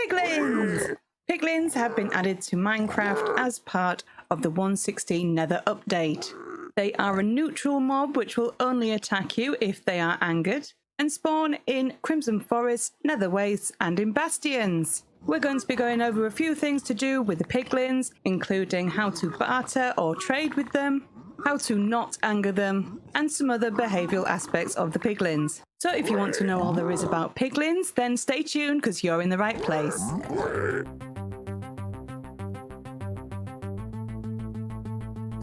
Piglins! Piglins have been added to Minecraft as part of the 1.16 Nether update. They are a neutral mob which will only attack you if they are angered, and spawn in Crimson Forests, Nether Wastes and in Bastions. We're going to be going over a few things to do with the Piglins, including how to barter or trade with them, how to not anger them, and some other behavioural aspects of the Piglins. So if you want to know all there is about Piglins, then stay tuned because you're in the right place.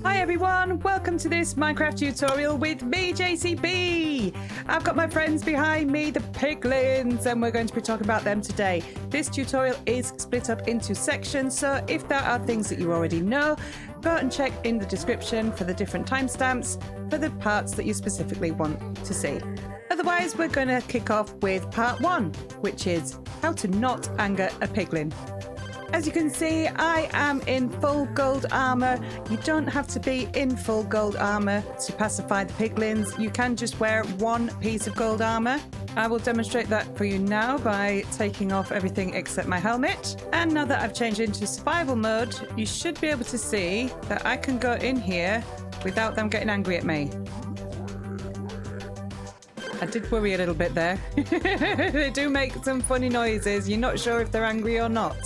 Hi everyone, welcome to this Minecraft tutorial with me, JCB. I've got my friends behind me, the Piglins, and we're going to be talking about them today. This tutorial is split up into sections, so if there are things that you already know, go and check in the description for the different timestamps for the parts that you specifically want to see. Otherwise, we're going to kick off with part 1, which is how to not anger a Piglin. As you can see, I am in full gold armor. You don't have to be in full gold armor to pacify the Piglins. You can just wear one piece of gold armor. I will demonstrate that for you now by taking off everything except my helmet. And now that I've changed into survival mode, you should be able to see that I can go in here without them getting angry at me. I did worry a little bit there. They do make some funny noises. You're not sure if they're angry or not.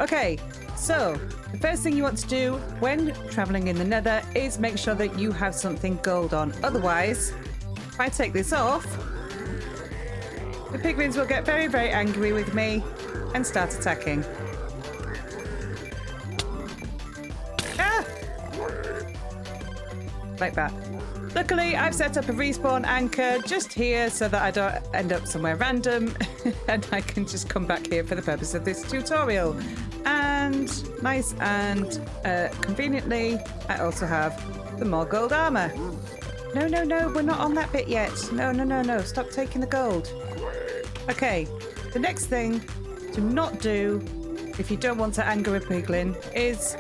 Okay, so the first thing you want to do when traveling in the Nether is make sure that you have something gold on. Otherwise, if I take this off, the Piglins will get very, very angry with me and start attacking. Ah! Like that. Luckily, I've set up a respawn anchor just here so that I don't end up somewhere random and I can just come back here for the purpose of this tutorial. And nice and conveniently, I also have the more gold armor. No, we're not on that bit yet. No, stop taking the gold. Okay, the next thing to not do if you don't want to anger a Piglin is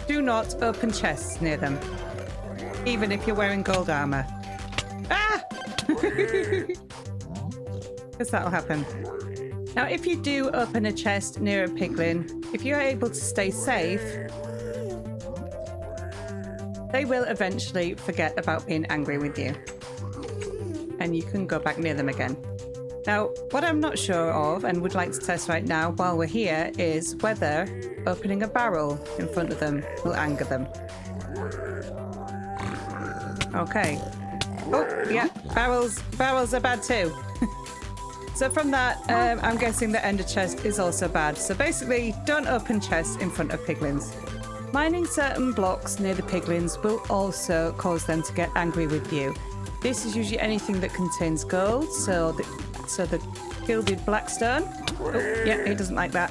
do not open chests near them. Even if you're wearing gold armor. Ah! Because that'll happen. Now, if you do open a chest near a Piglin, if you're able to stay safe, they will eventually forget about being angry with you. And you can go back near them again. Now, what I'm not sure of and would like to test right now while we're here is whether opening a barrel in front of them will anger them. Okay. Oh, yeah, barrels are bad too. So from that, I'm guessing the ender chest is also bad. So basically, don't open chests in front of Piglins. Mining certain blocks near the Piglins will also cause them to get angry with you. This is usually anything that contains gold, so the gilded blackstone. Oh, yeah, he doesn't like that.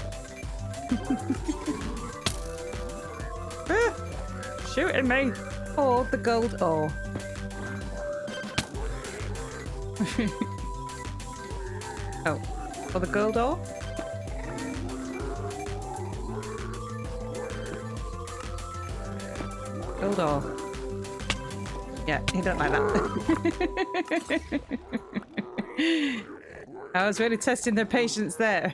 Shooting me. Or the gold ore. Oh, or the gold ore? Gold ore. Yeah, he don't like that. I was really testing their patience there.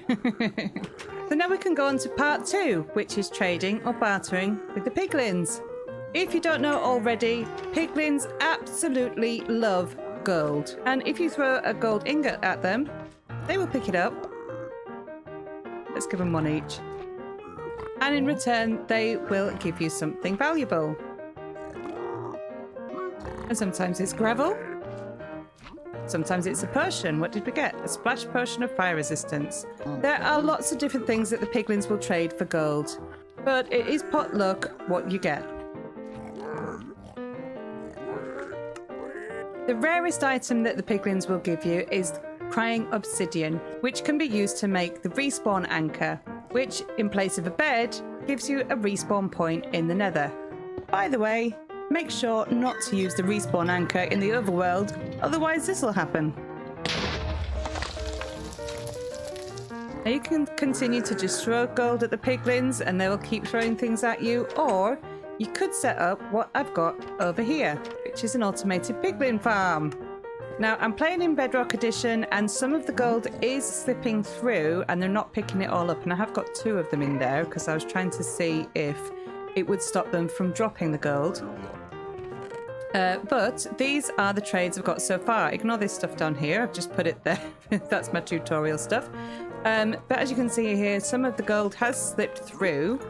So now we can go on to part 2, which is trading or bartering with the Piglins. If you don't know already, Piglins absolutely love gold. And if you throw a gold ingot at them, they will pick it up. Let's give them one each. And in return, they will give you something valuable. And sometimes it's gravel. Sometimes it's a potion. What did we get? A splash potion of fire resistance. There are lots of different things that the Piglins will trade for gold. But it is pot luck what you get. The rarest item that the Piglins will give you is crying obsidian, which can be used to make the respawn anchor, which, in place of a bed, gives you a respawn point in the Nether. By the way, make sure not to use the respawn anchor in the overworld, otherwise this will happen. Now you can continue to just throw gold at the Piglins and they will keep throwing things at you, or you could set up what I've got over here, which is an automated Piglin farm. Now, I'm playing in Bedrock Edition, and some of the gold is slipping through, and they're not picking it all up. And I have got 2 of them in there, because I was trying to see if it would stop them from dropping the gold. But these are the trades I've got so far. Ignore this stuff down here. I've just put it there. That's my tutorial stuff. But as you can see here, some of the gold has slipped through,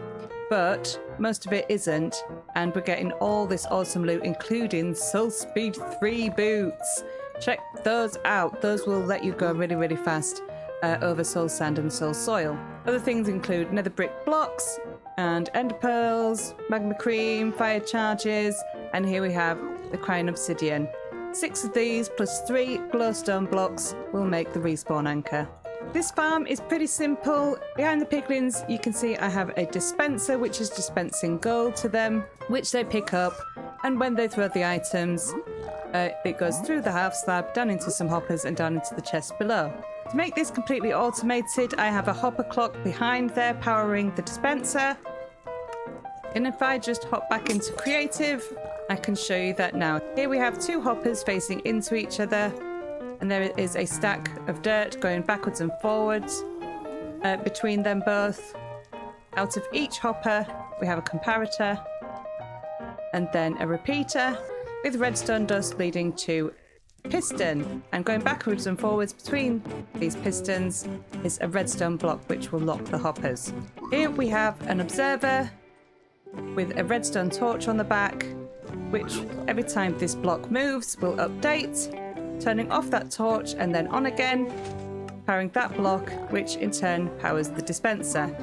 but most of it isn't. And we're getting all this awesome loot, including Soul Speed 3 boots. Check those out. Those will let you go really, really fast over soul sand and soul soil. Other things include nether brick blocks and ender pearls, magma cream, fire charges, and here we have the crying obsidian. 6 of these plus 3 glowstone blocks will make the respawn anchor. This farm is pretty simple. Behind the piglins, you can see I have a dispenser which is dispensing gold to them, which they pick up, and when they throw the items, it goes through the half slab, down into some hoppers and down into the chest below. To make this completely automated, I have a hopper clock behind there powering the dispenser. And if I just hop back into creative, I can show you that now. Here we have 2 hoppers facing into each other, and there is a stack of dirt going backwards and forwards between them both. Out of each hopper, we have a comparator and then a repeater with redstone dust leading to piston, and going backwards and forwards between these pistons is a redstone block which will lock the hoppers. Here we have an observer with a redstone torch on the back, which every time this block moves will update, turning off that torch and then on again, powering that block, which in turn powers the dispenser.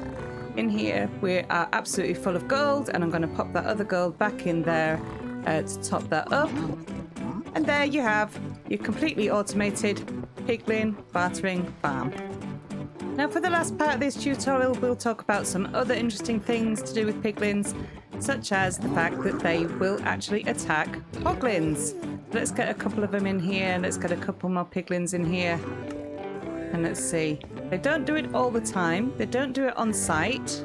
In here we are absolutely full of gold, and I'm going to pop that other gold back in there to top that up. And there you have your completely automated Piglin bartering farm. Now for the last part of this tutorial, we'll talk about some other interesting things to do with piglins, such as the fact that they will actually attack hoglins. Let's get a couple of them in here. Let's get a couple more piglins in here. And let's see. They don't do it all the time. They don't do it on site.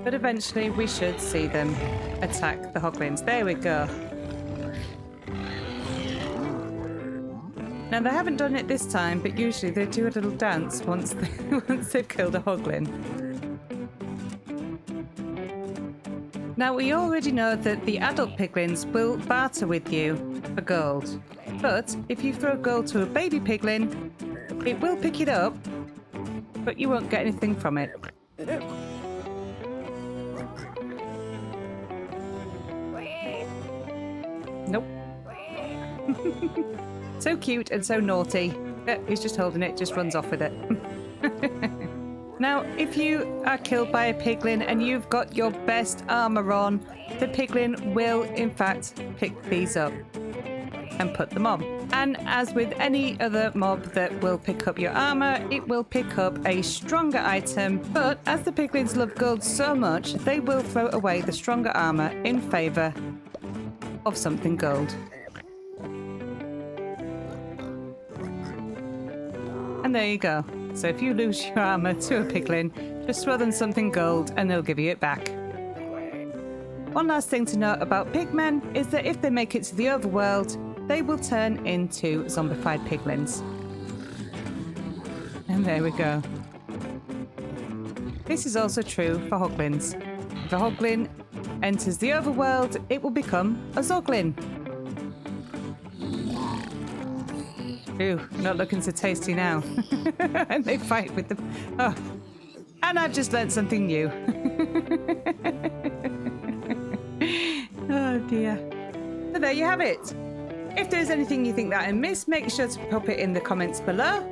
But eventually we should see them attack the hoglins. There we go. Now they haven't done it this time, but usually they do a little dance once they've killed a hoglin. Now we already know that the adult piglins will barter with you for gold. But if you throw gold to a baby piglin, it will pick it up, but you won't get anything from it. Nope. So cute and so naughty. He's just holding it, just runs off with it. Now, if you are killed by a piglin and you've got your best armor on, the piglin will in fact pick these up and put them on. And as with any other mob that will pick up your armor, it will pick up a stronger item, but as the piglins love gold so much, they will throw away the stronger armor in favor of something gold. And there you go. So if you lose your armor to a piglin, just throw them something gold and they'll give you it back. One last thing to note about pigmen is that if they make it to the overworld, they will turn into zombified piglins. And there we go. This is also true for hoglins. If a hoglin enters the overworld, it will become a zoglin. Ooh, not looking so tasty now. And they fight with them. Oh, and I've just learnt something new. Oh dear. So there you have it. If there's anything you think that I missed, make sure to pop it in the comments below.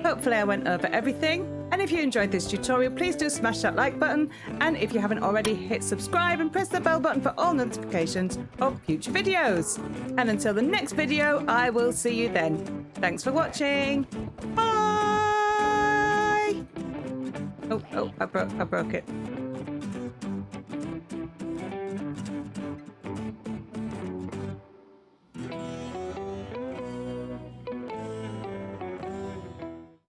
Hopefully I went over everything. And if you enjoyed this tutorial, please do smash that like button. And if you haven't already, hit subscribe and press the bell button for all notifications of future videos. And until the next video, I will see you then. Thanks for watching. Bye! Oh, I broke it.